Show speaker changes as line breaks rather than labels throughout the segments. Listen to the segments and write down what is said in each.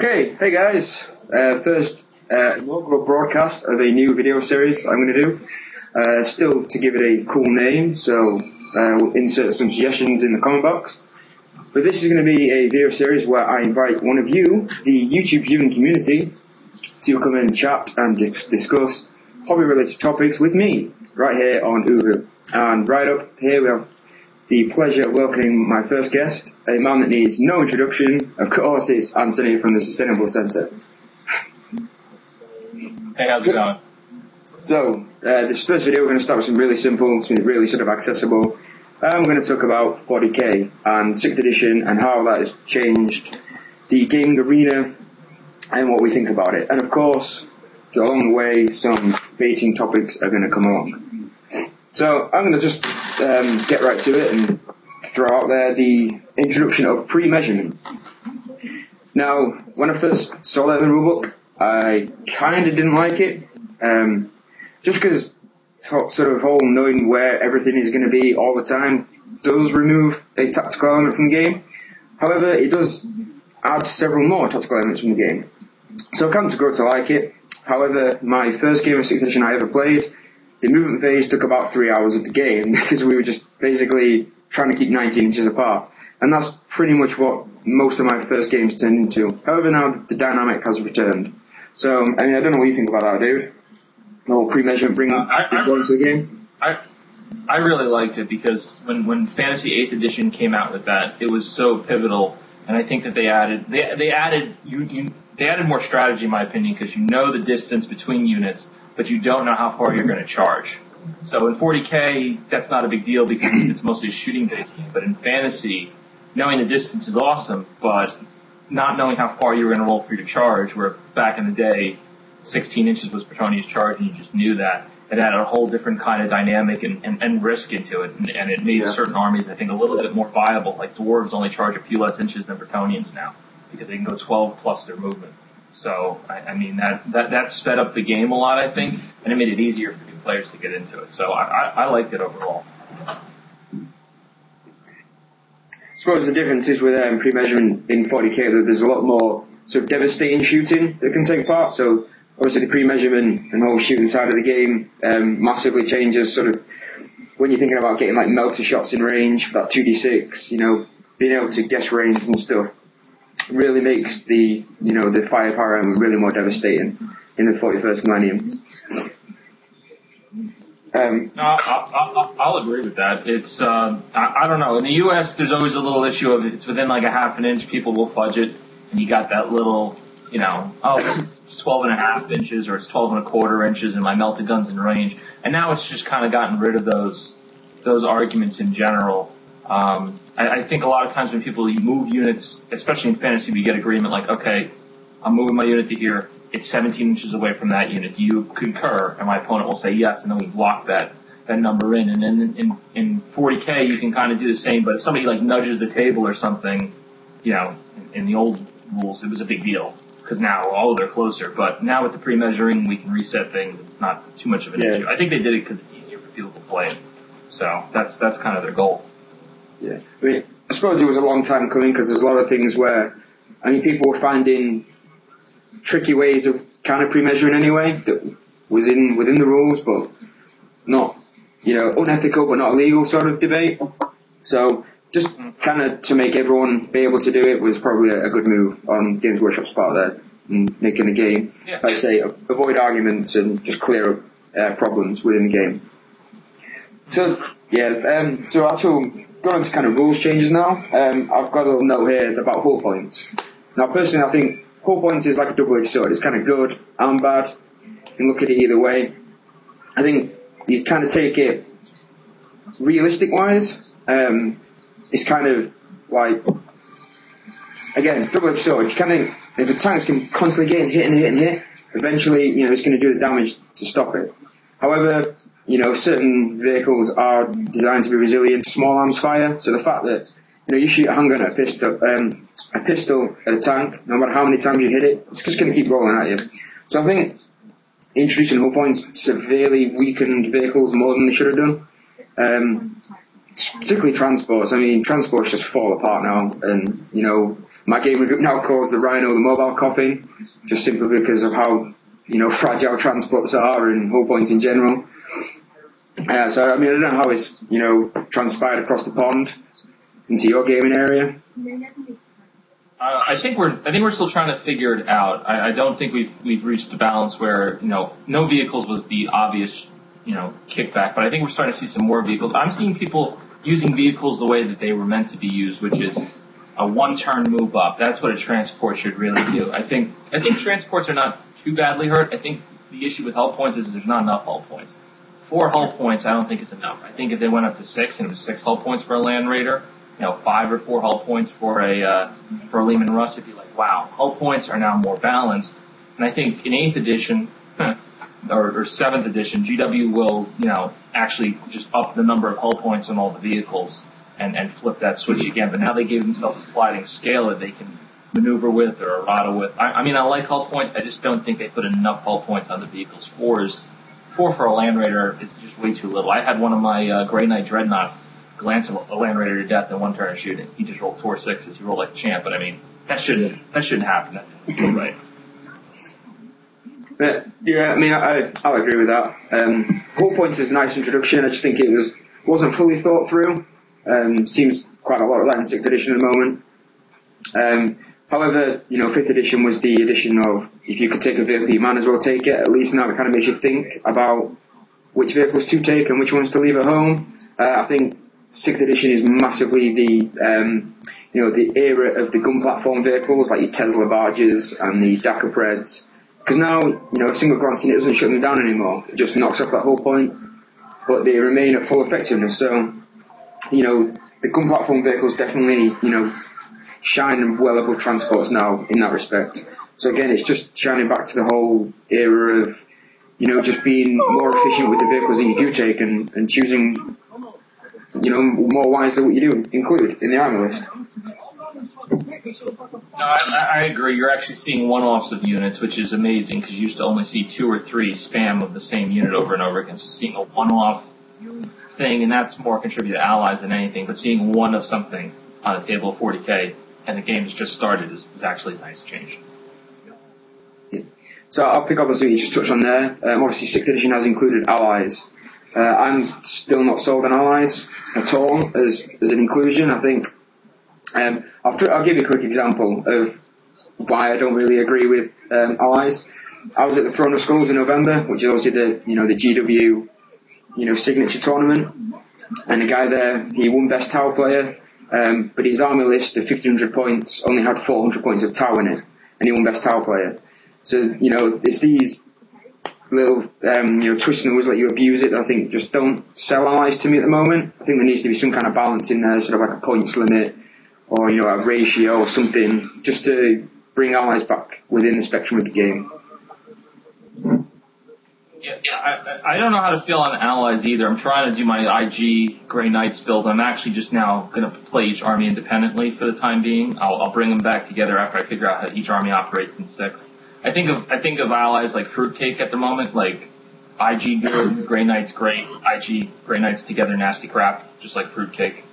Okay, hey guys. First inaugural broadcast of a new video series I'm going to do. Still to give it a cool name, so we'll insert some suggestions in the comment box. But this is going to be a video series where I invite one of you, the YouTube viewing community, to come and chat and discuss hobby-related topics with me, right here on Uvu. And right up here we have the pleasure of welcoming my first guest, a man that needs no introduction. Of course, it's Anthony from the Sustainable Centre.
Hey, how's it going?
So, this first video we're going to start with something really simple, something really sort of accessible. I'm going to talk about 40k and 6th edition and how that has changed the gaming arena and what we think about it. And of course, along the way, some debating topics are going to come along. So I'm going to just get right to it and throw out there the introduction of pre-measurement. Now, when I first saw that in the rulebook, I kind of didn't like it, just because sort of whole knowing where everything is going to be all the time does remove a tactical element from the game. However, it does add several more tactical elements from the game. So I kind of grow to like it. However, my first game of 6th edition I ever played, the movement phase took about 3 hours of the game because we were just basically trying to keep 19 inches apart. And that's pretty much what most of my first games turned into. However, now the dynamic has returned. So, I mean, I don't know what you think about that, dude. The whole pre-measurement bringing going to the game.
I really liked it because when Fantasy 8th edition came out with that, it was so pivotal. And I think that they added more strategy, in my opinion, because you know the distance between units, but you don't know how far you're going to charge. So in 40k, that's not a big deal because it's mostly a shooting-based game. But in fantasy, knowing the distance is awesome, but not knowing how far you were going to roll for your charge, where back in the day, 16 inches was Petonia's charge, and you just knew that. It added a whole different kind of dynamic and risk into it, and it made certain armies, I think, a little bit more viable. Like dwarves only charge a few less inches than Bretonians now, because they can go 12 plus their movement. So, I mean, that sped up the game a lot, I think, and it made it easier for new players to get into it. So I liked it overall.
I suppose the difference is with pre-measurement in 40k that there's a lot more sort of devastating shooting that can take part. So obviously the pre-measurement and the whole shooting side of the game massively changes sort of when you're thinking about getting like melter shots in range, that 2d6, being able to guess range and stuff. Really makes the firepower element really more devastating in the 41st millennium.
No, I'll agree with that. It's I don't know. In the U.S., there's always a little issue of it's within like a half an inch, people will fudge it, and you got that little, it's 12 and a half inches or it's 12 and a quarter inches, and my melted gun's in range. And now it's just kind of gotten rid of those arguments in general. I think a lot of times when people move units, especially in fantasy, we get agreement like, okay, I'm moving my unit to here. It's 17 inches away from that unit. Do you concur? And my opponent will say yes, and then we block that number in. And then in 40k, you can kind of do the same, but if somebody like nudges the table or something, in the old rules, it was a big deal because now, they're closer. But now with the pre-measuring, we can reset things. It's not too much of an issue. I think they did it because it's easier for people to play it. So that's kind of their goal.
Yeah, I suppose it was a long time coming because there's a lot of things where, people were finding tricky ways of kind of pre-measuring anyway that was within the rules, but not, unethical but not illegal sort of debate. So just kind of to make everyone be able to do it was probably a good move on Games Workshop's part there and making the game, like I say, avoid arguments and just clear up problems within the game. So, so actual going on to kind of rules changes now. I've got a little note here about hull points. Now, personally, I think hull points is like a double-edged sword. It's kind of good and bad. You can look at it either way. I think you kind of take it realistic-wise. It's kind of like, again, double-edged sword. You kind of, if the tanks can constantly get hit and hit and hit, eventually, it's going to do the damage to stop it. However, certain vehicles are designed to be resilient to small arms fire. So the fact that, you shoot a handgun at a pistol at a tank, no matter how many times you hit it, it's just going to keep rolling at you. So I think introducing hull points severely weakened vehicles more than they should have done. Particularly transports. Transports just fall apart now. And, my gamer group now calls the Rhino the mobile coffin, just simply because of how, fragile transports are and hull points in general. So, I don't know how it's, transpired across the pond into your gaming area.
I think we're still trying to figure it out. I don't think we've reached the balance where, no vehicles was the obvious, kickback, but I think we're starting to see some more vehicles. I'm seeing people using vehicles the way that they were meant to be used, which is a one-turn move up. That's what a transport should really do. I think transports are not too badly hurt. I think the issue with hull points is there's not enough hull points. 4 hull points I don't think is enough. I think if they went up to 6 and it was 6 hull points for a Land Raider, 5 or 4 hull points for a Lehman Russ, it'd be like, wow, hull points are now more balanced. And I think in 8th edition, or 7th edition, GW will, actually just up the number of hull points on all the vehicles and flip that switch again. But now they gave themselves a sliding scale that they can maneuver with or errata with. I like hull points. I just don't think they put enough hull points on the vehicles. 4 for a Land Raider is just way too little. I had one of my Grey Knight Dreadnoughts glance a Land Raider to death in one turn of shooting. He just rolled 4 6s. He rolled like a champ. But that shouldn't happen. That's right.
But, yeah, I'll agree with that. Hull points is a nice introduction. I just think it wasn't fully thought through. Seems quite a lot of that in 6th edition at the moment. However, 5th edition was the edition of, if you could take a vehicle, you might as well take it. At least now it kind of makes you think about which vehicles to take and which ones to leave at home. I think 6th edition is massively the era of the gun platform vehicles, like your Tesla barges and the Dakar Preds. Because now, a single glance in it doesn't shut them down anymore. It just knocks off that whole point. But they remain at full effectiveness. So, the gun platform vehicles definitely, shine well above transports now in that respect. So again, it's just shining back to the whole era of, just being more efficient with the vehicles that you do take and choosing, more wisely what you do include in the army list.
No, I agree. You're actually seeing one-offs of units, which is amazing because you used to only see 2 or 3 spam of the same unit over and over again. So seeing a one-off thing, and that's more contributed to allies than anything, but seeing one of something on the table of 40k and the game has just started is actually a nice change.
Yeah. So I'll pick up on something you just touched on there. Obviously 6th edition has included allies. I'm still not sold on allies at all as an inclusion. I think I'll give you a quick example of why I don't really agree with allies. I was at the Throne of Skulls in November, which is obviously the GW signature tournament, and the guy there, he won best Tau player, but his army list of 1500 points only had 400 points of Tau in it, and he won best Tau player. So it's these little twists and the let you abuse it. I think just don't sell allies to me at the moment. I think there needs to be some kind of balance in there, sort of like a points limit or a ratio or something, just to bring allies back within the spectrum of the game.
Yeah, I don't know how to feel on allies either. I'm trying to do my IG Grey Knights build. I'm actually just now going to play each army independently for the time being. I'll bring them back together after I figure out how each army operates in 6. I think of allies like Fruitcake at the moment, like IG good, Grey Knights great, IG Grey Knights together nasty crap, just like Fruitcake.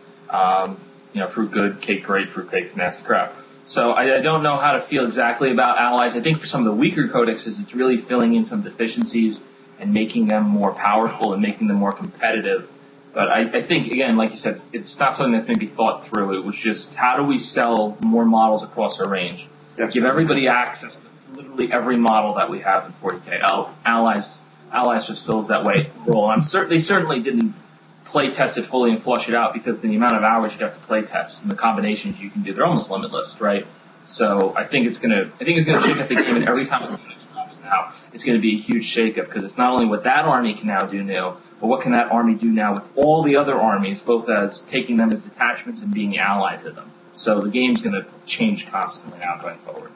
Fruit good, cake great, Fruitcake's nasty crap. So I don't know how to feel exactly about allies. I think for some of the weaker codexes, it's really filling in some deficiencies and making them more powerful and making them more competitive. But I think, again, like you said, it's not something that's maybe thought through. It was just, how do we sell more models across our range? Definitely. Give everybody access to literally every model that we have in 40k. Allies just fills that way role. They certainly didn't play test it fully and flush it out, because the amount of hours you have to play test and the combinations you can do, they're almost limitless, right? So I think it's gonna shake up the game, and every time it drops now, it's gonna be a huge shakeup, because it's not only what that army can now do new, but what can that army do now with all the other armies, both as taking them as detachments and being allied to them. So the game's gonna change constantly now going forward.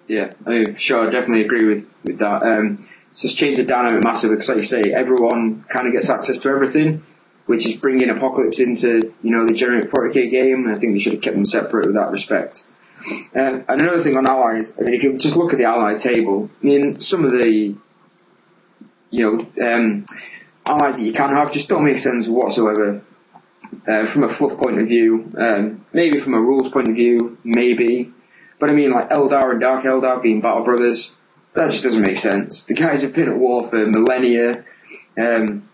Yeah, sure, I definitely agree with that. It's just changed the dynamic massively, because like you say, everyone kind of gets access to everything, which is bringing Apocalypse into, the generic 40k game, and I think they should have kept them separate with that respect. And another thing on allies, if you just look at the ally table, some of the, allies that you can have just don't make sense whatsoever. From a fluff point of view, maybe from a rules point of view, maybe. But I mean, like Eldar and Dark Eldar being battle brothers, that just doesn't make sense. The guys have been at war for millennia, and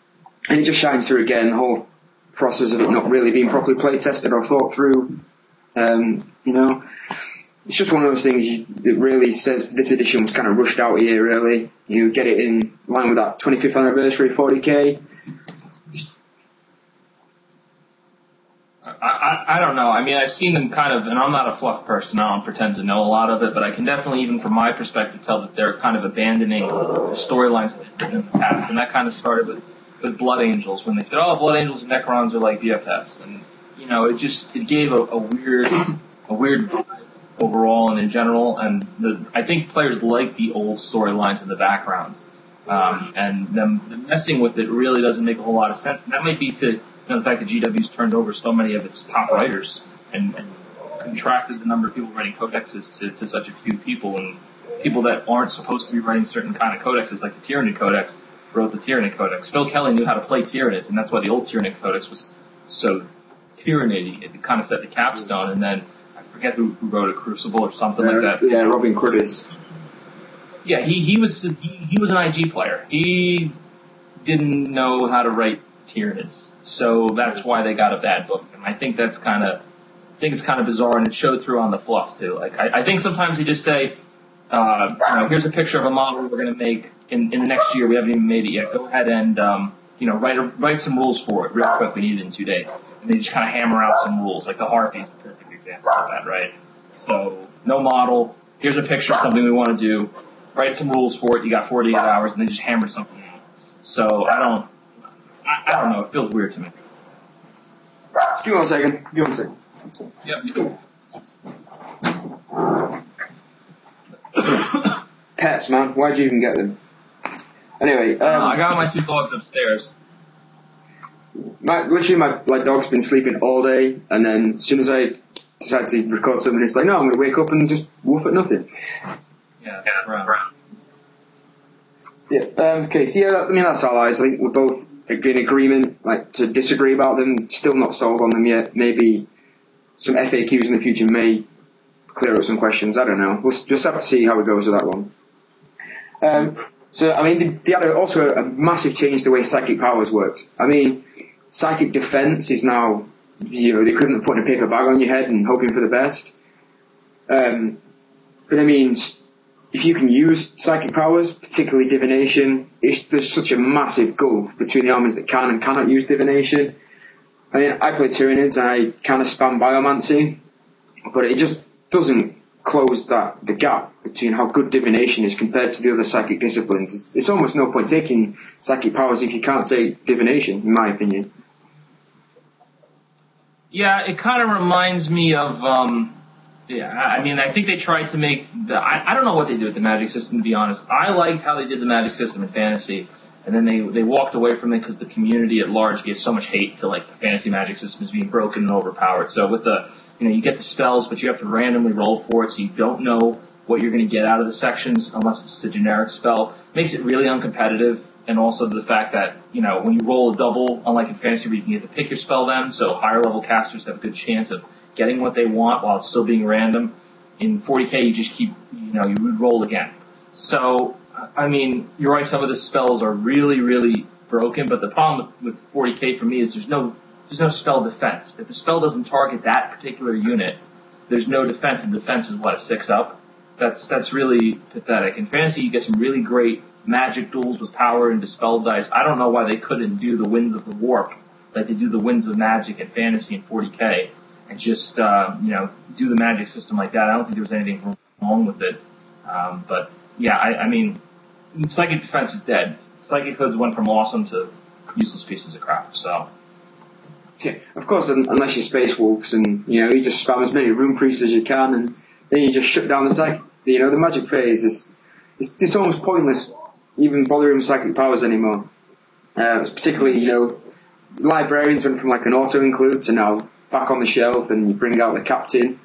it just shines through again, the whole process of it not really being properly play tested or thought through. You know, it's just one of those things that really says this edition was kind of rushed out here, really. You get it in line with that 25th anniversary 40k.
I don't know. I mean, I've seen them kind of, and I'm not a fluff person. I don't pretend to know a lot of it, but I can definitely, even from my perspective, tell that they're kind of abandoning the storylines that they've written in the past. And that kind of started with Blood Angels, when they said, oh, Blood Angels and Necrons are like BFS. And, you know, it gave a weird overall and in general. And I think players like the old storylines in the backgrounds. And them messing with it really doesn't make a whole lot of sense. And that might be to, the fact that GW's turned over so many of its top writers and contracted the number of people writing codexes to such a few people, and people that aren't supposed to be writing certain kind of codexes, like the Tyranid Codex, wrote the Tyranid Codex. Phil Kelly knew how to play Tyranids, and that's why the old Tyranid Codex was so Tyranidy. It kind of set the capstone, and then I forget who wrote it, Crucible or something like that.
Yeah, Robin Curtis.
Yeah, he was an IG player. He didn't know how to write Tyranids, so that's why they got a bad book. And I think it's kind of bizarre, and it showed through on the fluff too. Like I think sometimes you just say, here's a picture of a model we're going to make in the next year. We haven't even made it yet. Go ahead and write some rules for it real quick. We need it in 2 days, and they just kind of hammer out some rules. Like the Harpy is a perfect example of that, right? So no model. Here's a picture of something we want to do. Write some rules for it. You got 48 hours, and they just hammer something out. So I don't know. It feels weird to me.
Give me one second.
Yep.
Pets, man. Why'd you even get them? Anyway,
I got my 2 dogs upstairs.
My dog's been sleeping all day, and then as soon as I decide to record something, it's like, no, I'm going to wake up and just woof at nothing.
Yeah, right.
Yeah. Okay. So yeah, that's allies. I think we're both in agreement, like, to disagree about them. Still not sold on them yet. Maybe some FAQs in the future may clear up some questions. I don't know. We'll just have to see how it goes with that one. So, I mean, they had also a massive change the way psychic powers worked. I mean, psychic defense is now, they couldn't have put a paper bag on your head and hoping for the best. But I mean, if you can use psychic powers, particularly divination, there's such a massive gulf between the armies that can and cannot use divination. I mean, I play Tyranids and I kind of spam biomancy, but it just doesn't close the gap between how good divination is compared to the other psychic disciplines. It's almost no point taking psychic powers if you can't take divination, in my opinion.
Yeah, it kind of reminds me of, I mean, I think they tried to make I don't know what they do with the magic system, to be honest. I liked how they did the magic system in fantasy, and then they walked away from it because the community at large gave so much hate to, like, the fantasy magic system as being broken and overpowered. So with you get the spells, but you have to randomly roll for it, so you don't know what you're going to get out of the sections unless it's a generic spell. Makes it really uncompetitive, and also the fact that, when you roll a double, unlike in fantasy where you can get to pick your spell then, so higher level casters have a good chance of getting what they want while it's still being random. In 40k, you just keep, you re-roll again. So, I mean, you're right, some of the spells are really, really broken, but the problem with 40k for me is there's no spell defense. If the spell doesn't target that particular unit, there's no defense, and defense is a 6-up. That's really pathetic. In fantasy, you get some really great magic duels with power and dispel dice. I don't know why they couldn't do the Winds of the Warp, like they do the Winds of Magic in fantasy in 40k, and just, do the magic system like that. I don't think there was anything wrong with it. But yeah, I mean, psychic defense is dead. Psychic hoods went from awesome to useless pieces of crap, so.
Yeah, of course, unless you're Space Wolves and, you just spam as many Rune Priests as you can, and then you just shut down the psychic, the magic phase it's almost pointless even bothering with psychic powers anymore. Particularly, librarians went from like an auto-include to now back on the shelf, and you bring out the captain.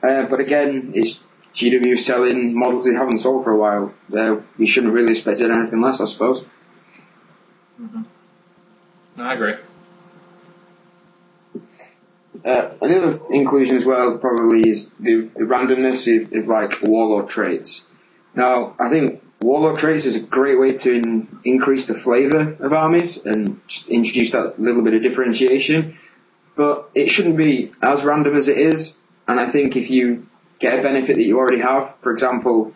But again, it's GW selling models they haven't sold for a while. We shouldn't really expect anything less, I suppose.
Mm-hmm. No, I agree.
Another inclusion as well probably is the randomness of like warlord traits. Now, I think warlord traits is a great way to increase the flavour of armies and just introduce that little bit of differentiation, but it shouldn't be as random as it is. And I think if you get a benefit that you already have, for example,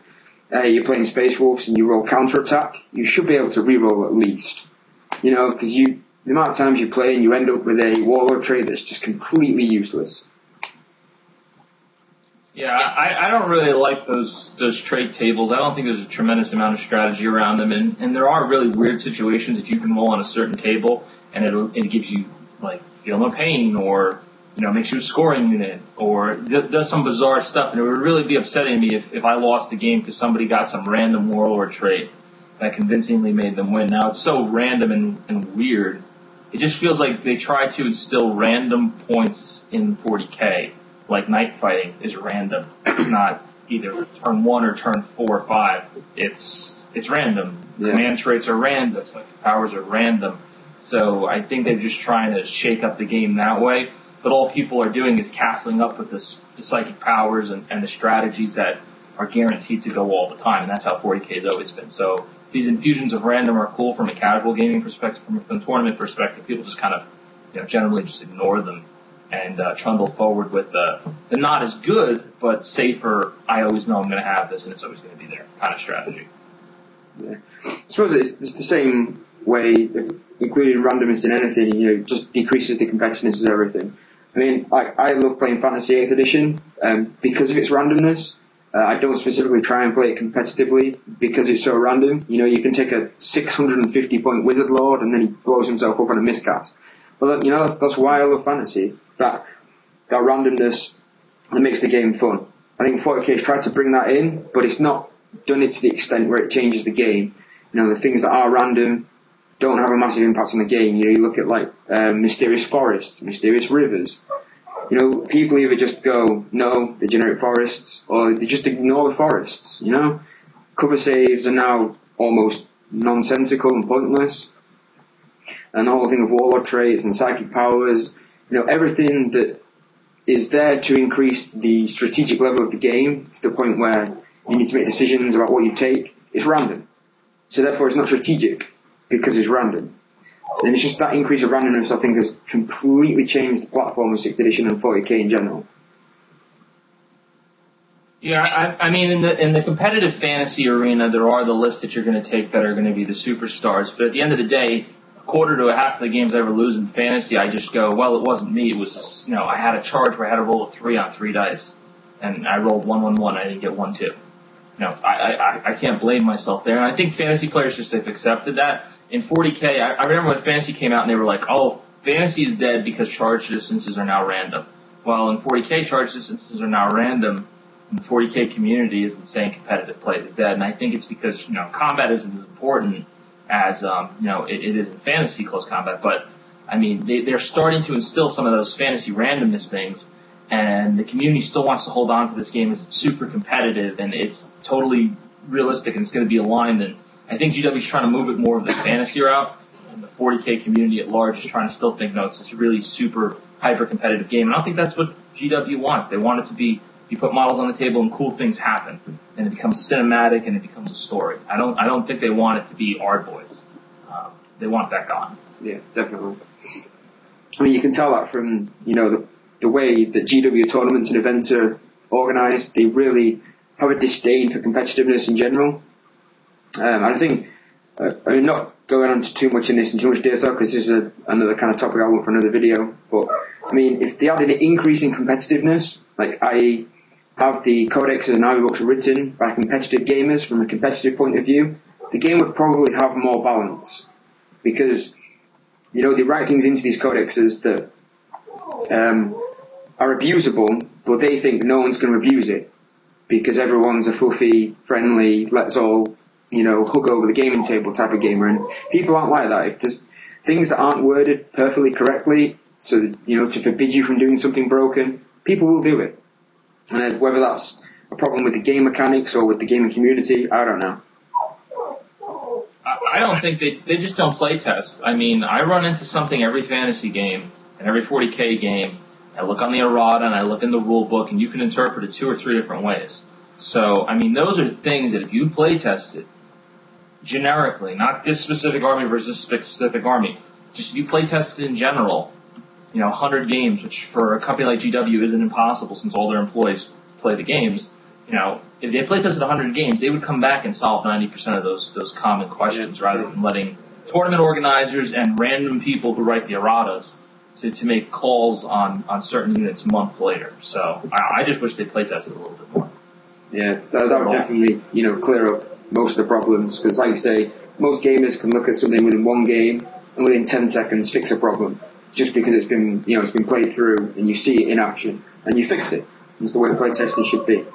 you're playing Space Wolves and you roll counter-attack, you should be able to reroll at least. You know, because the amount of times you play and you end up with a warlord trait that's just completely useless.
Yeah, I don't really like those trait tables. I don't think there's a tremendous amount of strategy around them, and there are really weird situations that you can roll on a certain table, and it gives you like feel no pain, or makes you a scoring unit, or does some bizarre stuff, and it would really be upsetting me if I lost a game because somebody got some random warlord trait that convincingly made them win. Now it's so random and weird. It just feels like they try to instill random points in 40k. Like night fighting is random. It's not either turn 1 or turn 4 or 5. It's random. Yeah. Command traits are random. Psychic powers are random. So I think they're just trying to shake up the game that way. But all people are doing is castling up with the psychic powers and the strategies that are guaranteed to go all the time. And that's how 40k has always been. So these infusions of random are cool from a casual gaming perspective. From a tournament perspective, people just kind of generally just ignore them and trundle forward with the not as good but safer, I always know I'm going to have this and it's always going to be there kind of strategy.
Yeah. I suppose it's the same way, including randomness in anything, just decreases the competitiveness of everything. I mean, I love playing Fantasy 8th Edition because of its randomness. I don't specifically try and play it competitively because it's so random. You can take a 650 point Wizard Lord and then he blows himself up on a miscast. But that's why I love fantasy. That randomness that makes the game fun. I think 40k has tried to bring that in, but it's not done it to the extent where it changes the game. The things that are random don't have a massive impact on the game. You look at like mysterious forests, mysterious rivers. People either just go, no, they're generic forests, or they just ignore the forests. Cover saves are now almost nonsensical and pointless. And the whole thing of warlord traits and psychic powers, everything that is there to increase the strategic level of the game to the point where you need to make decisions about what you take, is random. So therefore it's not strategic because it's random. And it's just that increase of randomness I think has completely changed the platform of 6th edition and 40k in general.
Yeah, I mean, in the competitive fantasy arena, there are the lists that you're going to take that are going to be the superstars. But at the end of the day, a quarter to a half of the games I ever lose in fantasy, I just go, well, it wasn't me. It was, I had a charge where I had to roll a 3 on 3 dice, and I rolled 1-1-1. I didn't get 1-2. I can't blame myself there. And I think fantasy players just have accepted that. In 40k, I remember when fantasy came out and they were like, oh, fantasy is dead because charge distances are now random. Well, in 40k, charge distances are now random. And the 40k community isn't saying competitive play is dead. And I think it's because, combat isn't as important as, it is in fantasy close combat. But, I mean, they're starting to instill some of those fantasy randomness things. And the community still wants to hold on to this game as it's super competitive and it's totally realistic and it's going to be aligned. And I think GW's trying to move it more of the fantasy route, and the 40k community at large is trying to still think, no, it's this really super hyper-competitive game. And I don't think that's what GW wants. They want it to be, you put models on the table and cool things happen, and it becomes cinematic and it becomes a story. I don't think they want it to be Ard Boys. They want that gone.
Yeah, definitely. I mean, you can tell that from, the way that GW tournaments and events are organised. They really have a disdain for competitiveness in general. I think, I'm not going on to too much in this and too much detail because this is another kind of topic I want for another video. But, I mean, if they had an increase in competitiveness, like I have the codexes and army books written by competitive gamers from a competitive point of view, the game would probably have more balance. Because, they write things into these codexes that are abusable, but they think no one's going to abuse it. Because everyone's a fluffy, friendly, let's all hug over the gaming table type of gamer, and people aren't like that. If there's things that aren't worded perfectly correctly, so to forbid you from doing something broken, people will do it. And whether that's a problem with the game mechanics or with the gaming community, I don't know.
I don't think they just don't play test. I mean, I run into something every fantasy game and every 40k game, I look on the errata, and I look in the rule book, and you can interpret it 2 or 3 different ways. So, I mean, those are things that if you play tested generically, not this specific army versus this specific army, just if you play tested in general, 100 games, which for a company like GW isn't impossible since all their employees play the games, if they play tested 100 games, they would come back and solve 90% of those common questions rather than letting tournament organizers and random people who write the erratas to make calls on certain units months later. So I just wish they play tested a little bit more.
Yeah, that would definitely, clear up most of the problems, because like you say, most gamers can look at something within one game and within 10 seconds fix a problem, just because it's been played through and you see it in action and you fix it. That's the way play testing should be.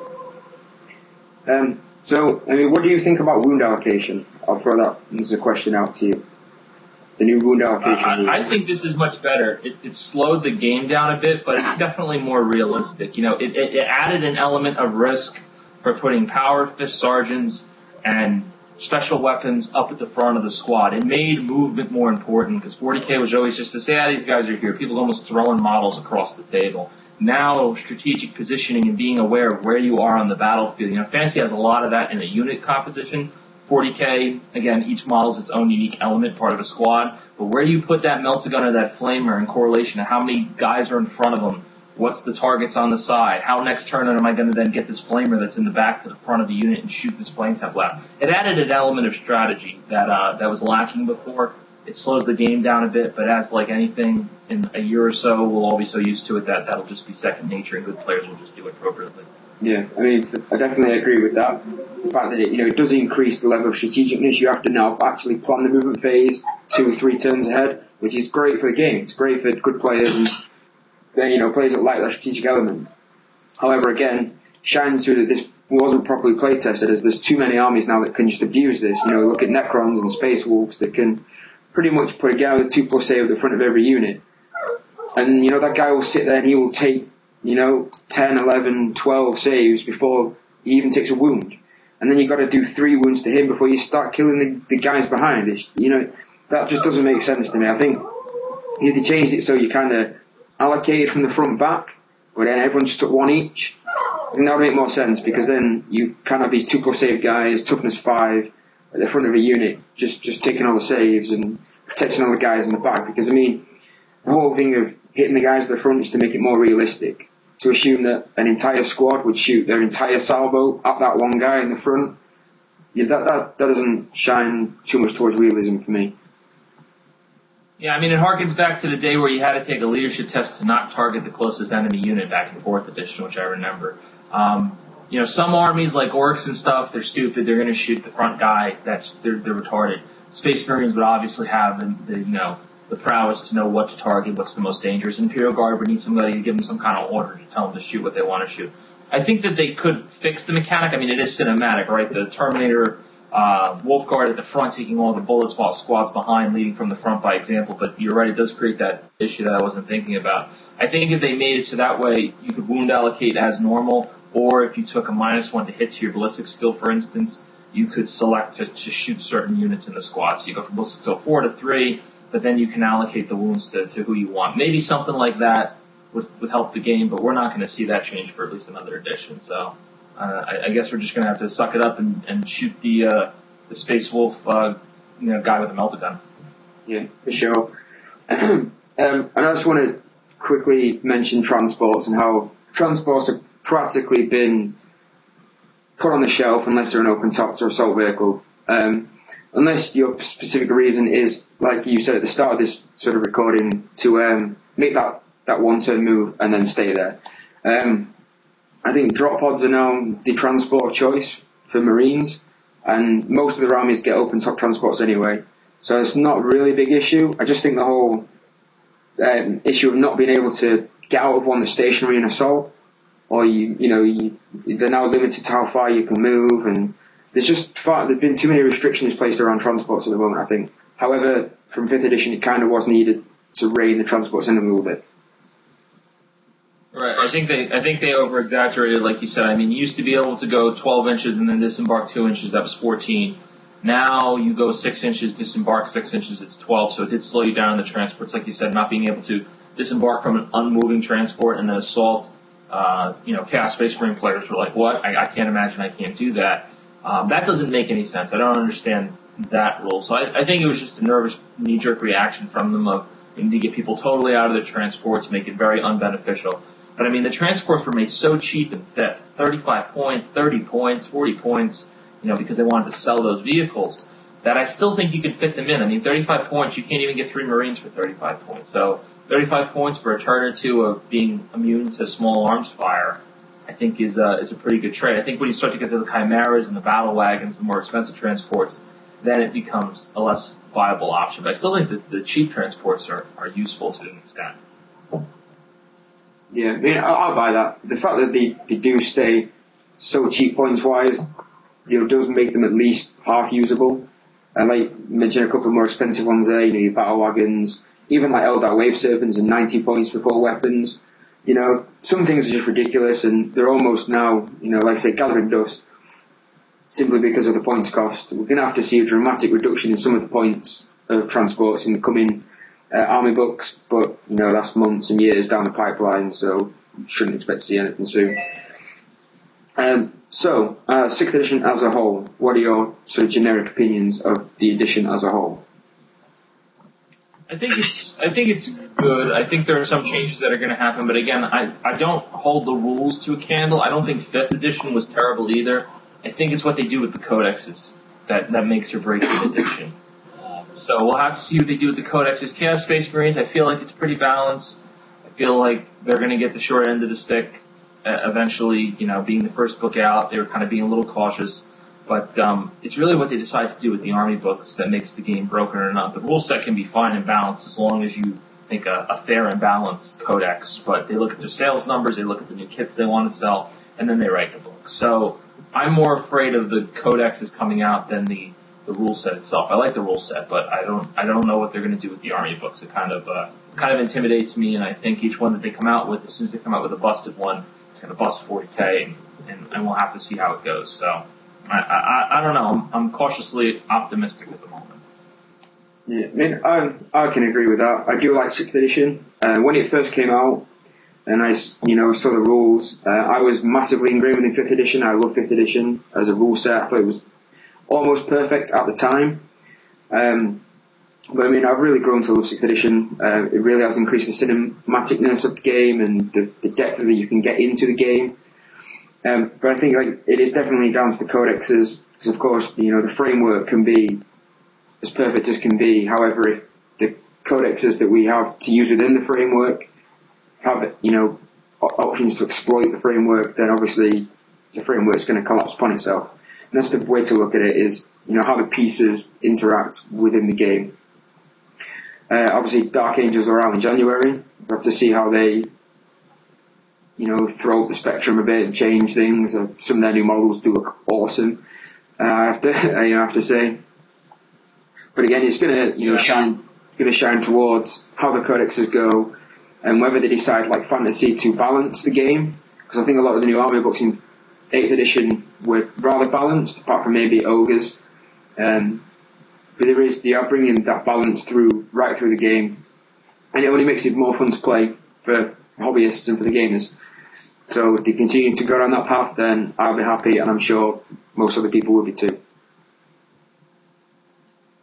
So, what do you think about wound allocation? I'll throw that as a question out to you. The new wound allocation.
I think this is much better. It slowed the game down a bit, but it's definitely more realistic. It added an element of risk for putting power fist sergeants and special weapons up at the front of the squad. It made movement more important, because 40k was always just to say, these guys are here. People almost throwing models across the table. Now, strategic positioning and being aware of where you are on the battlefield. Fantasy has a lot of that in a unit composition. 40k, again, each model is its own unique element, part of a squad. But where you put that melta-gun or that flamer in correlation to how many guys are in front of them, what's the targets on the side, how next turn am I going to then get this flamer that's in the back to the front of the unit and shoot this flame template out. It added an element of strategy that was lacking before. It slows the game down a bit, but as like anything, in a year or so, we'll all be so used to it that that'll just be second nature, and good players will just do it appropriately.
Yeah, I definitely agree with that. The fact that it does increase the level of strategicness. You have to now actually plan the movement phase 2 or 3 turns ahead, which is great for the game. It's great for good players and players that like that strategic element. However, again, shines through that this wasn't properly play tested, as there's too many armies now that can just abuse this. Look at Necrons and Space Wolves that can pretty much put a guy with 2+ save at the front of every unit. And, that guy will sit there and he will take, 10, 11, 12 saves before he even takes a wound. And then you've got to do 3 wounds to him before you start killing the guys behind. That just doesn't make sense to me. I think if they changed it so you kind of allocated from the front back, but then everyone just took 1 each, I think that would make more sense, because then you kind of have these 2+ save guys, toughness 5, at the front of a unit, just taking all the saves and protecting all the guys in the back. Because, the whole thing of hitting the guys at the front is to make it more realistic. To assume that an entire squad would shoot their entire salvo at that one guy in the front, that doesn't shine too much towards realism for me.
Yeah, it harkens back to the day where you had to take a leadership test to not target the closest enemy unit back in 4th edition, which I remember. Some armies like orcs and stuff, they're stupid. They're going to shoot the front guy. They're retarded. Space Marines would obviously have the prowess to know what to target, what's the most dangerous. Imperial Guard would need somebody to give them some kind of order to tell them to shoot what they want to shoot. I think that they could fix the mechanic. It is cinematic, right? The Terminator, Wolf Guard at the front taking all the bullets while squads behind leading from the front by example. But you're right, it does create that issue that I wasn't thinking about. I think if they made it so that way you could wound allocate as normal, or if you took a -1 to hit to your ballistic skill, for instance, you could select to shoot certain units in the squad. So you go from ballistic skill 4 to 3, but then you can allocate the wounds to who you want. Maybe something like that would help the game, but we're not going to see that change for at least another edition. So I guess we're just going to have to suck it up and shoot the Space Wolf guy with a melta-gun.
Yeah, for sure. And I just want to quickly mention transports and how transports have practically been put on the shelf unless they're an open top or assault vehicle. Unless your specific reason is, like you said at the start of this sort of recording, to make that 1-turn move and then stay there. I think drop pods are now the transport of choice for Marines, and most of their armies get open top transports anyway, so it's not really a big issue. I just think the whole issue of not being able to get out of one that's stationary in assault, or they're now limited to how far you can move, and there's been too many restrictions placed around transports at the moment, I think. However, from 5th edition, it kind of was needed to rein the transports in a little bit.
Right. I think they over exaggerated, like you said. You used to be able to go 12 inches and then disembark 2 inches. That was 14. Now you go 6 inches, disembark 6 inches. It's 12. So it did slow you down in the transports, like you said, not being able to disembark from an unmoving transport and then assault, Chaos Space Marine players were like, what? I can't imagine I can't do that. That doesn't make any sense. I don't understand that rule. So I think it was just a nervous, knee-jerk reaction from them of needing to get people totally out of their transports, make it very unbeneficial. But I mean, the transports were made so cheap in Fifth, 35 points, 30 points, 40 points, because they wanted to sell those vehicles, that I still think you can fit them in. I mean, 35 points, you can't even get 3 Marines for 35 points. So 35 points for a turn or two of being immune to small arms fire, I think is a pretty good trade. I think when you start to get to the Chimeras and the battle wagons, the more expensive transports, then it becomes a less viable option. But I still think that the cheap transports are useful to an extent.
Yeah, I mean, I'll buy that. The fact that they do stay so cheap points-wise, does make them at least half usable. And like mentioned a couple of more expensive ones there, your battle wagons, even like Eldar Wave Serpents and 90 points for 4 weapons. Some things are just ridiculous, and they're almost now, like I say, gathering dust simply because of the points cost. We're going to have to see a dramatic reduction in some of the points of transports in the coming army books, but that's months and years down the pipeline, so shouldn't expect to see anything soon. So 6th edition as a whole, what are your sort of generic opinions of the edition as a whole?
I think it's good. I think there are some changes that are going to happen, but again, I don't hold the rules to a candle. I don't think 5th edition was terrible either. I think it's what they do with the codexes that makes or breaks the edition. So we'll have to see what they do with the codexes. Chaos Space Marines, I feel like it's pretty balanced. I feel like they're going to get the short end of the stick eventually, being the first book out. They were kind of being a little cautious. But it's really what they decide to do with the army books that makes the game broken or not. The rule set can be fine and balanced as long as you make a fair and balanced codex. But they look at their sales numbers, they look at the new kits they want to sell, and then they write the book. So I'm more afraid of the codexes coming out than the rule set itself. I like the rule set, but I don't know what they're going to do with the army books. It kind of intimidates me, and I think each one that they come out with, as soon as they come out with a busted one, it's going to bust 40k, and we'll have to see how it goes. So I don't know. I'm cautiously optimistic at the moment.
Yeah, I mean, I can agree with that. I do like 6th edition. When it first came out, and I saw the rules, I was massively ingrained in 5th edition. I love 5th edition as a rule set. I thought it was almost perfect at the time. But I mean, I've really grown to love 6th edition. It really has increased the cinematicness of the game and the depth that you can get into the game. But I think it is definitely down to the codexes, because of course, the framework can be as perfect as can be. However, if the codexes that we have to use within the framework have, options to exploit the framework, then obviously the framework's going to collapse upon itself. And that's the way to look at it is, how the pieces interact within the game. Obviously, Dark Angels are out in January. We'll have to see how they throw up the spectrum a bit and change things. Some of their new models do look awesome. I have to say. But again, it's gonna shine towards how the codexes go and whether they decide, like Fantasy, to balance the game. Because I think a lot of the new army books in 8th edition were rather balanced, apart from maybe Ogres. But they are bringing that balance right through the game, and it only makes it more fun to play for hobbyists and for the gamers. So if they continue to go down that path, then I'll be happy, and I'm sure most other people will be too.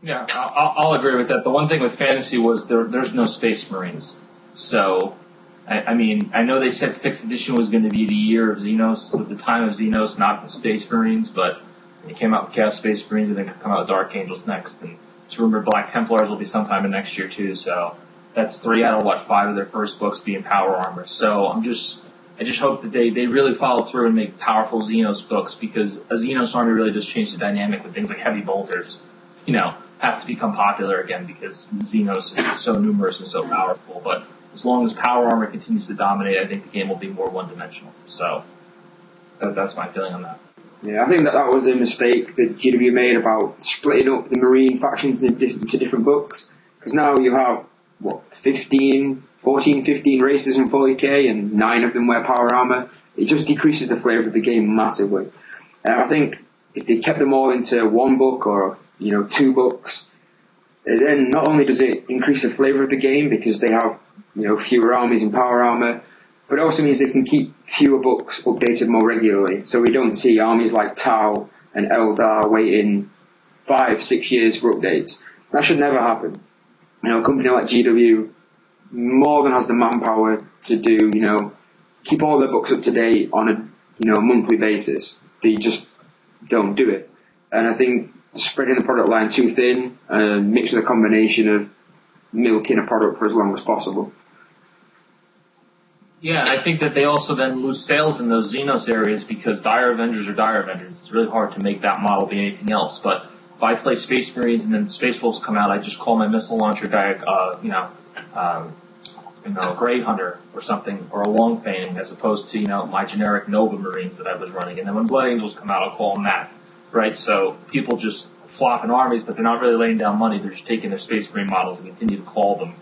Yeah, I'll agree with that. The one thing with Fantasy was there's no Space Marines. So, I mean, I know they said 6th edition was going to be the year of Xenos, at the time of Xenos, not the Space Marines, but they came out with Chaos Space Marines, and they're going to come out with Dark Angels next. And it's rumored Black Templars will be sometime in next year too. So that's 3 out of 5 of their first books being power armor. So I just hope that they really follow through and make powerful Xenos books, because a Xenos army really does change the dynamic with things like heavy bolters, have to become popular again because Xenos is so numerous and so powerful. But as long as power armor continues to dominate, I think the game will be more one-dimensional. So that's my feeling on that.
Yeah, I think that was a mistake that GW made about splitting up the Marine factions into different books. Because now you have, 15 races in 40k, and 9 of them wear power armor. It just decreases the flavour of the game massively. I think if they kept them all into one book or, 2 books, then not only does it increase the flavor of the game because they have, fewer armies and power armor, but it also means they can keep fewer books updated more regularly. So we don't see armies like Tau and Eldar waiting 5-6 years for updates. That should never happen. A company like GW more than has the manpower to do, keep all their books up to date on a, monthly basis. They just don't do it. And I think spreading the product line too thin, mixed with a combination of milking a product for as long as possible.
Yeah, and I think that they also then lose sales in those Xenos areas because Dire Avengers are Dire Avengers. It's really hard to make that model be anything else. But if I play Space Marines and then Space Wolves come out, I just call my missile launcher guy, a Grey Hunter or something, or a Longfang, as opposed to, my generic Nova Marines that I was running. And then when Blood Angels come out, I'll call them that. Right? So people just flop in armies, but they're not really laying down money. They're just taking their Space Marine models and continue to call them,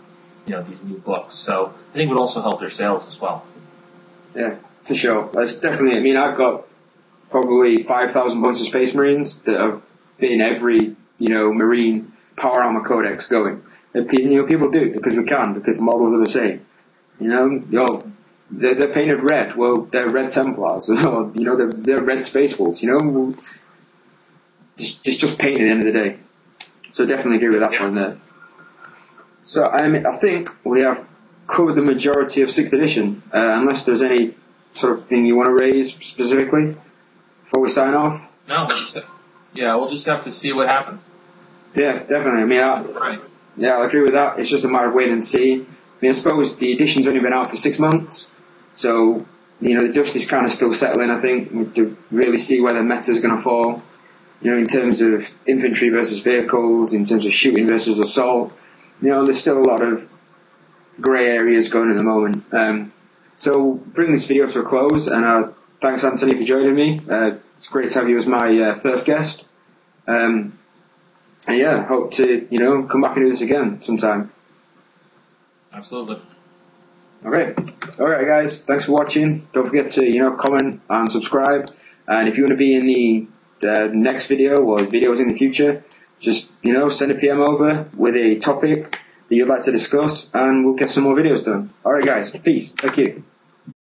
these new books. So I think it would also help their sales as well.
Yeah, for sure. That's definitely, I've got probably 5,000 points of Space Marines that have been every, Marine Power Armor Codex going. And, people do it because we can, because the models are the same. They're painted red. Well, they're red Templars. Or, they're red Space Wolves. Just painted at the end of the day. So definitely agree with that one there. So, I think we have covered the majority of 6th edition, unless there's any sort of thing you want to raise specifically before we sign off.
No, we'll just have to see what happens.
Yeah, definitely. Yeah, I agree with that. It's just a matter of waiting and see. I suppose the edition's only been out for 6 months, so, the dust is kind of still settling, I think, to really see where the meta's going to fall, in terms of infantry versus vehicles, in terms of shooting versus assault. There's still a lot of grey areas going at the moment. So bring this video to a close, and thanks Anthony for joining me. It's great to have you as my first guest. And yeah, hope to come back and do this again sometime.
Absolutely.
Okay. All right, guys. Thanks for watching. Don't forget to comment and subscribe. And if you want to be in the next video or videos in the future, just send a PM over with a topic that you'd like to discuss, and we'll get some more videos done. All right, guys. Peace. Thank you.